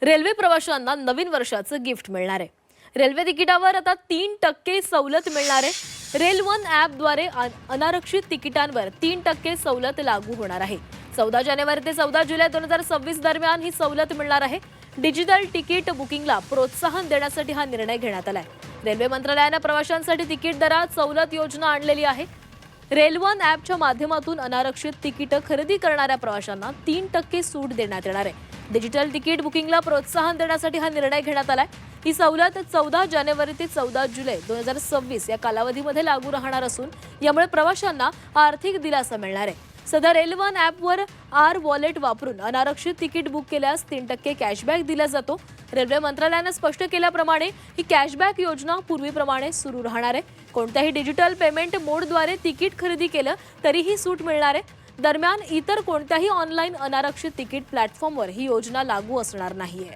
Railway प्रवाशांना नवीन वर्षाचं gift मिळणार आहे. रेल्वे तिकिटावर आता 3% सवलत मिळणार आहे. रेल वन ॲपद्वारे अनारक्षित तिकिटांवर 3% सवलत लागू होणार आहे. 14 जानेवारी ते 14 जुलै 2026 दरम्यान ही सवलत मिळणार आहे. डिजिटल तिकीट बुकिंगला प्रोत्साहन देण्यासाठी हा निर्णय घेण्यात आलाय. रेल्वे मंत्रालयाने प्रवाशांसाठी तिकीट दरात सवलत योजना आणलेली आहे. रेल वन ॲपच्या माध्यमातून अनारक्षित तिकीट खरेदी करणाऱ्या प्रवाशांना 3% सूट देण्यात येणार आहे. डिजिटल तिकीट बुकिंगला प्रोत्साहन देण्यासाठी हा निर्णय घेण्यात आलाय. ही सवलत 14 जानेवारी ते 14 जुलै 2026 या कालावधीमध्ये लागू राहणार असून यामुळे प्रवाशांना आर्थिक दिलासा मिळणार आहे. सध्या रेल वन ॲपवर वॉलेट वापरून अनारक्षित तिकीट बुक केल्यास 3% कॅशबॅक दिला जातो. रेल्वे मंत्रालयाने स्पष्ट केल्याप्रमाणे ही कॅशबॅक योजना पूर्वीप्रमाणे सुरू राहणार आहे. कोणत्याही डिजिटल पेमेंट मोडद्वारे तिकीट खरेदी केलं तरीही सूट मिळणार आहे. दरम्यान इतर कोणत्याही ऑनलाईन अनारक्षित तिकीट प्लॅटफॉर्मवर ही योजना लागू असणार नाहीये.